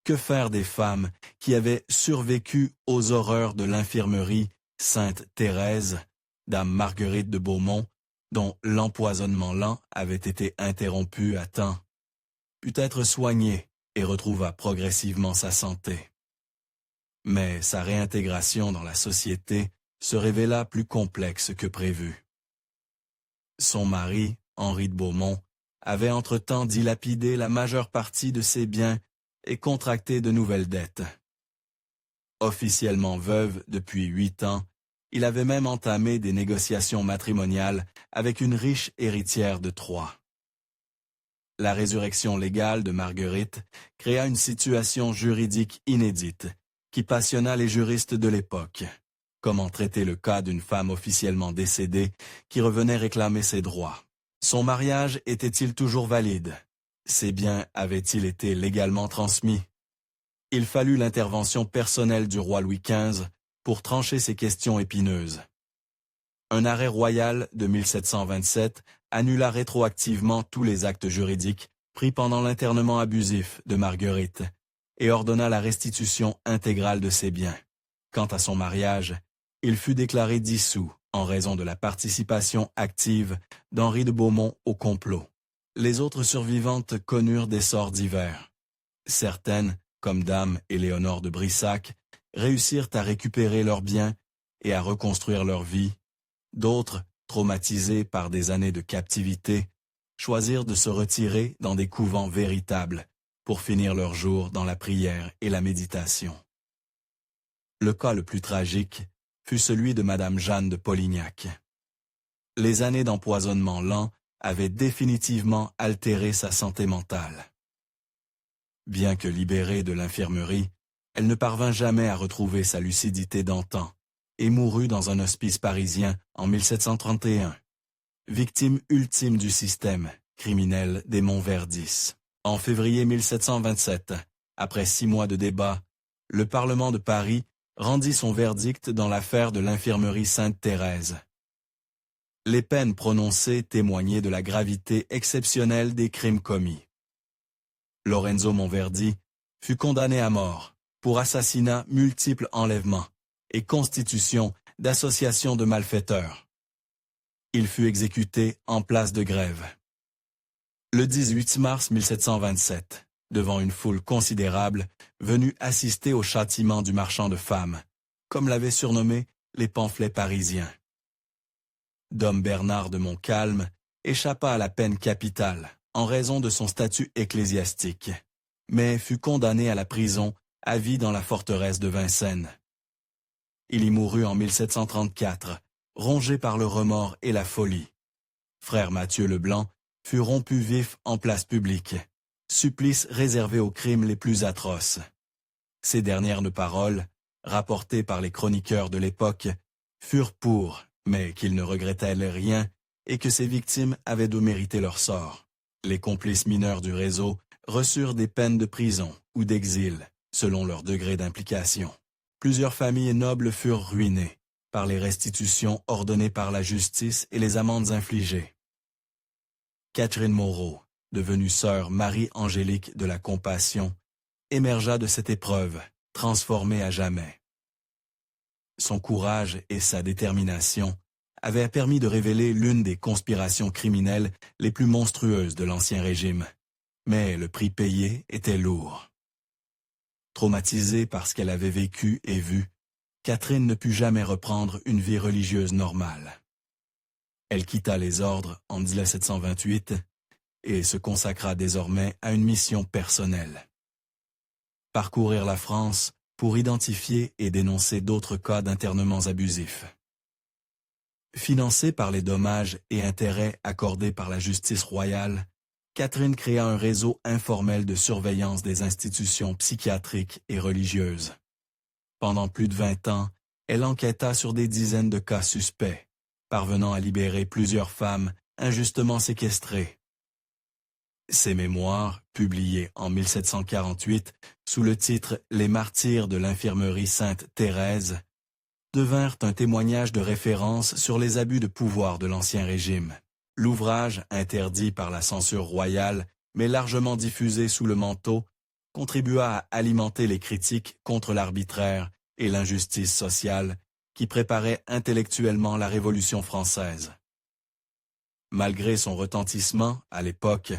Que faire des femmes qui avaient survécu aux horreurs de l'infirmerie Sainte-Thérèse, dame Marguerite de Beaumont, dont l'empoisonnement lent avait été interrompu à temps, put être soignée et retrouva progressivement sa santé. Mais sa réintégration dans la société se révéla plus complexe que prévu. Son mari, Henri de Beaumont, avait entre-temps dilapidé la majeure partie de ses biens et contracté de nouvelles dettes. Officiellement veuve depuis 8 ans, il avait même entamé des négociations matrimoniales avec une riche héritière de Troyes. La résurrection légale de Marguerite créa une situation juridique inédite qui passionna les juristes de l'époque. Comment traiter le cas d'une femme officiellement décédée qui revenait réclamer ses droits? Son mariage était-il toujours valide? Ses biens avaient-ils été légalement transmis? Il fallut l'intervention personnelle du roi Louis XV pour trancher ces questions épineuses. Un arrêt royal de 1727 annula rétroactivement tous les actes juridiques pris pendant l'internement abusif de Marguerite et ordonna la restitution intégrale de ses biens. Quant à son mariage, il fut déclaré dissous en raison de la participation active d'Henri de Beaumont au complot. Les autres survivantes connurent des sorts divers. Certaines, comme Dame Éléonore de Brissac, réussirent à récupérer leurs biens et à reconstruire leur vie. D'autres, traumatisées par des années de captivité, choisirent de se retirer dans des couvents véritables pour finir leurs jours dans la prière et la méditation. Le cas le plus tragique fut celui de Madame Jeanne de Polignac. Les années d'empoisonnement lent avaient définitivement altéré sa santé mentale. Bien que libérée de l'infirmerie, elle ne parvint jamais à retrouver sa lucidité d'antan et mourut dans un hospice parisien en 1731, victime ultime du système criminel des Montverdis. En février 1727, après 6 mois de débat, le Parlement de Paris rendit son verdict dans l'affaire de l'infirmerie Sainte-Thérèse. Les peines prononcées témoignaient de la gravité exceptionnelle des crimes commis. Lorenzo Monverdi fut condamné à mort pour assassinat, multiples enlèvements et constitution d'associations de malfaiteurs. Il fut exécuté en place de Grève. Le 18 mars 1727, devant une foule considérable venue assister au châtiment du marchand de femmes, comme l'avaient surnommé les pamphlets parisiens. Dom Bernard de Montcalm échappa à la peine capitale en raison de son statut ecclésiastique, mais fut condamné à la prison à vie dans la forteresse de Vincennes. Il y mourut en 1734, rongé par le remords et la folie. Frère Mathieu Leblanc fut rompu vif en place publique, supplice réservé aux crimes les plus atroces. Ces dernières paroles, rapportées par les chroniqueurs de l'époque, furent pour, mais qu'il ne regrettait rien et que ses victimes avaient de mériter leur sort. Les complices mineurs du réseau reçurent des peines de prison ou d'exil, selon leur degré d'implication. Plusieurs familles nobles furent ruinées par les restitutions ordonnées par la justice et les amendes infligées. Catherine Moreau, devenue sœur Marie-Angélique de la Compassion, émergea de cette épreuve, transformée à jamais. Son courage et sa détermination avaient permis de révéler l'une des conspirations criminelles les plus monstrueuses de l'Ancien Régime. Mais le prix payé était lourd. Traumatisée par ce qu'elle avait vécu et vu, Catherine ne put jamais reprendre une vie religieuse normale. Elle quitta les ordres en 1728 et se consacra désormais à une mission personnelle. Parcourir la France pour identifier et dénoncer d'autres cas d'internements abusifs. Financée par les dommages et intérêts accordés par la justice royale, Catherine créa un réseau informel de surveillance des institutions psychiatriques et religieuses. Pendant plus de 20 ans, elle enquêta sur des dizaines de cas suspects, parvenant à libérer plusieurs femmes injustement séquestrées. Ses mémoires, publiées en 1748 sous le titre « Les martyrs de l'infirmerie Sainte-Thérèse », devinrent un témoignage de référence sur les abus de pouvoir de l'Ancien Régime. L'ouvrage, interdit par la censure royale, mais largement diffusé sous le manteau, contribua à alimenter les critiques contre l'arbitraire et l'injustice sociale qui préparaient intellectuellement la Révolution française. Malgré son retentissement, à l'époque,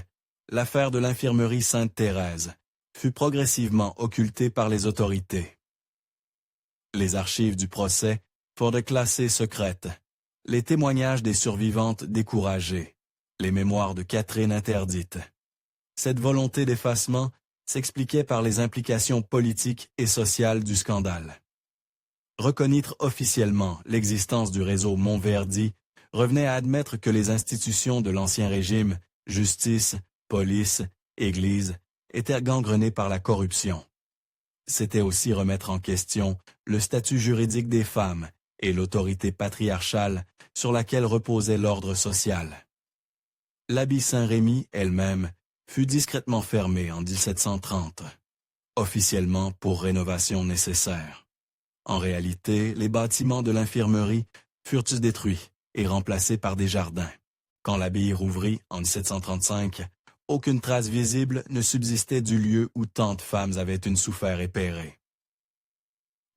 l'affaire de l'infirmerie Sainte-Thérèse fut progressivement occultée par les autorités. Les archives du procès furent classées secrètes, les témoignages des survivantes découragées, les mémoires de Catherine interdites. Cette volonté d'effacement s'expliquait par les implications politiques et sociales du scandale. Reconnaître officiellement l'existence du réseau Monverdi revenait à admettre que les institutions de l'Ancien Régime, justice, police, église, étaient gangrenées par la corruption. C'était aussi remettre en question le statut juridique des femmes et l'autorité patriarcale sur laquelle reposait l'ordre social. L'abbaye Saint-Rémy elle-même fut discrètement fermée en 1730, officiellement pour rénovation nécessaire. En réalité, les bâtiments de l'infirmerie furent détruits et remplacés par des jardins. Quand l'abbaye rouvrit en 1735, aucune trace visible ne subsistait du lieu où tant de femmes avaient une souffert et péri.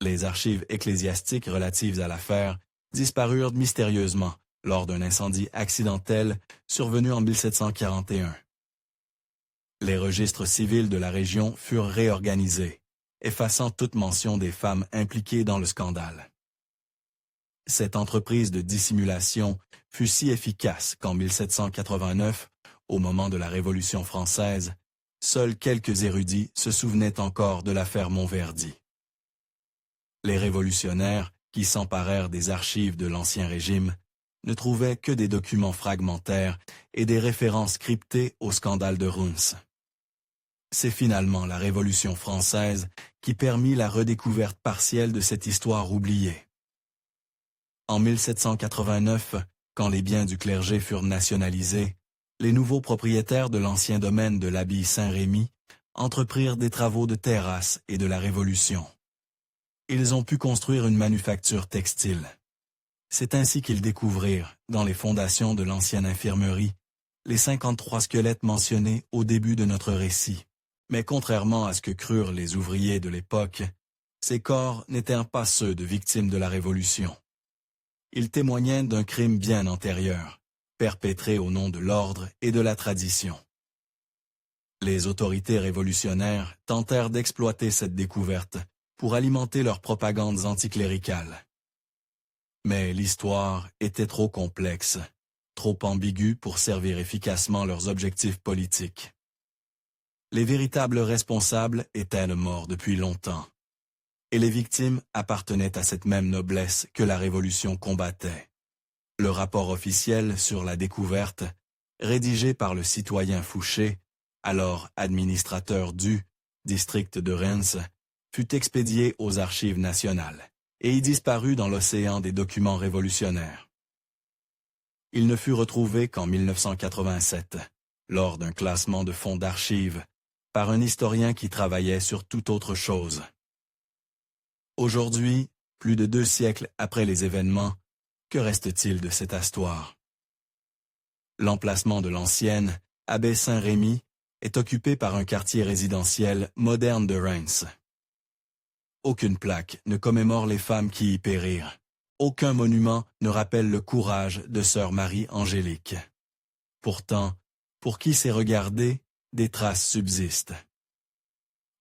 Les archives ecclésiastiques relatives à l'affaire disparurent mystérieusement lors d'un incendie accidentel survenu en 1741. Les registres civils de la région furent réorganisés, effaçant toute mention des femmes impliquées dans le scandale. Cette entreprise de dissimulation fut si efficace qu'en 1789, au moment de la Révolution française, seuls quelques érudits se souvenaient encore de l'affaire Monverdi. Les révolutionnaires, qui s'emparèrent des archives de l'Ancien Régime, ne trouvaient que des documents fragmentaires et des références cryptées au scandale de Reims. C'est finalement la Révolution française qui permit la redécouverte partielle de cette histoire oubliée. En 1789, quand les biens du clergé furent nationalisés, les nouveaux propriétaires de l'ancien domaine de l'abbaye Saint-Rémy entreprirent des travaux de terrasse et de la Révolution. Ils ont pu construire une manufacture textile. C'est ainsi qu'ils découvrirent, dans les fondations de l'ancienne infirmerie, les 53 squelettes mentionnés au début de notre récit. Mais contrairement à ce que crurent les ouvriers de l'époque, ces corps n'étaient pas ceux de victimes de la Révolution. Ils témoignaient d'un crime bien antérieur, perpétré au nom de l'ordre et de la tradition. Les autorités révolutionnaires tentèrent d'exploiter cette découverte pour alimenter leurs propagandes anticléricales. Mais l'histoire était trop complexe, trop ambiguë pour servir efficacement leurs objectifs politiques. Les véritables responsables étaient morts depuis longtemps, et les victimes appartenaient à cette même noblesse que la Révolution combattait. Le rapport officiel sur la découverte, rédigé par le citoyen Fouché, alors administrateur du district de Reims, fut expédié aux archives nationales et y disparut dans l'océan des documents révolutionnaires. Il ne fut retrouvé qu'en 1987, lors d'un classement de fonds d'archives, par un historien qui travaillait sur toute autre chose. Aujourd'hui, plus de 2 siècles après les événements, que reste-t-il de cette histoire? L'emplacement de l'ancienne abbaye Saint-Rémy est occupé par un quartier résidentiel moderne de Reims. Aucune plaque ne commémore les femmes qui y périrent. Aucun monument ne rappelle le courage de sœur Marie-Angélique. Pourtant, pour qui sait regarder, des traces subsistent.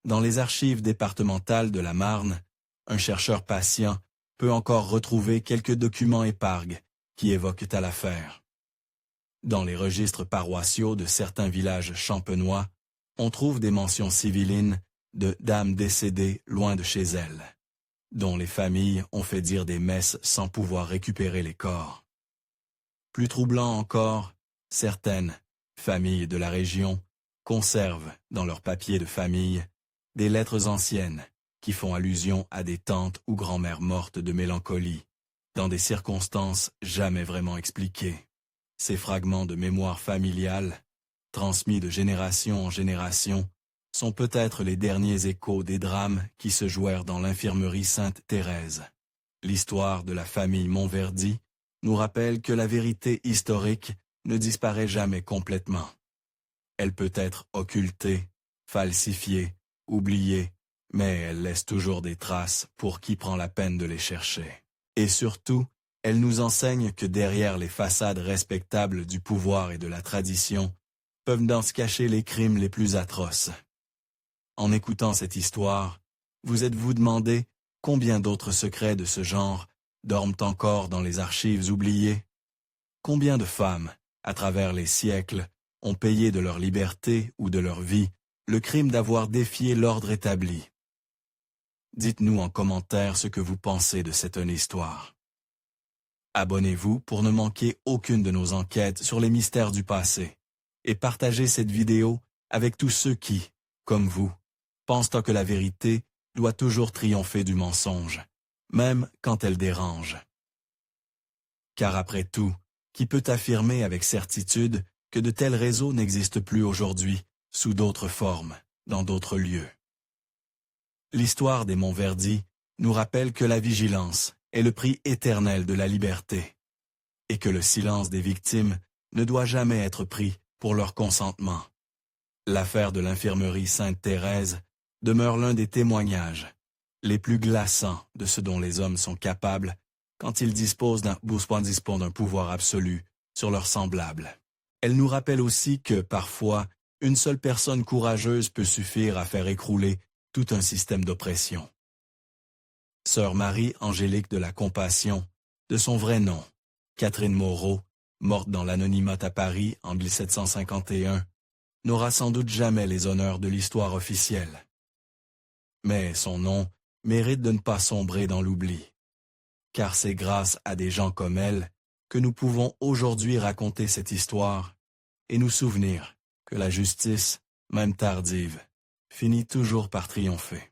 Dans les archives départementales de la Marne, un chercheur patient peut encore retrouver quelques documents éparses qui évoquent à l'affaire. Dans les registres paroissiaux de certains villages champenois, on trouve des mentions civilines de dames décédées loin de chez elles, dont les familles ont fait dire des messes sans pouvoir récupérer les corps. Plus troublant encore, certaines familles de la région conservent dans leurs papiers de famille des lettres anciennes qui font allusion à des tantes ou grand-mères mortes de mélancolie, dans des circonstances jamais vraiment expliquées. Ces fragments de mémoire familiale, transmis de génération en génération, sont peut-être les derniers échos des drames qui se jouèrent dans l'infirmerie Sainte-Thérèse. L'histoire de la famille Monverdi nous rappelle que la vérité historique ne disparaît jamais complètement. Elle peut être occultée, falsifiée, oubliée, mais elle laisse toujours des traces pour qui prend la peine de les chercher. Et surtout, elle nous enseigne que derrière les façades respectables du pouvoir et de la tradition, peuvent dans se cacher les crimes les plus atroces. En écoutant cette histoire, vous êtes-vous demandé combien d'autres secrets de ce genre dorment encore dans les archives oubliées? Combien de femmes, à travers les siècles, ont payé de leur liberté ou de leur vie le crime d'avoir défié l'ordre établi? Dites-nous en commentaire ce que vous pensez de cette histoire. Abonnez-vous pour ne manquer aucune de nos enquêtes sur les mystères du passé et partagez cette vidéo avec tous ceux qui, comme vous, pensent que la vérité doit toujours triompher du mensonge, même quand elle dérange. Car après tout, qui peut affirmer avec certitude que de tels réseaux n'existent plus aujourd'hui, sous d'autres formes, dans d'autres lieux? L'histoire des Monverdi nous rappelle que la vigilance est le prix éternel de la liberté, et que le silence des victimes ne doit jamais être pris pour leur consentement. L'affaire de l'infirmerie Sainte-Thérèse demeure l'un des témoignages les plus glaçants de ce dont les hommes sont capables quand ils disposent d'un pouvoir absolu sur leurs semblables. Elle nous rappelle aussi que, parfois, une seule personne courageuse peut suffire à faire écrouler tout un système d'oppression. Sœur Marie-Angélique de la Compassion, de son vrai nom, Catherine Moreau, morte dans l'anonymat à Paris en 1751, n'aura sans doute jamais les honneurs de l'histoire officielle. Mais son nom mérite de ne pas sombrer dans l'oubli, car c'est grâce à des gens comme elle que nous pouvons aujourd'hui raconter cette histoire et nous souvenir que la justice, même tardive, finit toujours par triompher.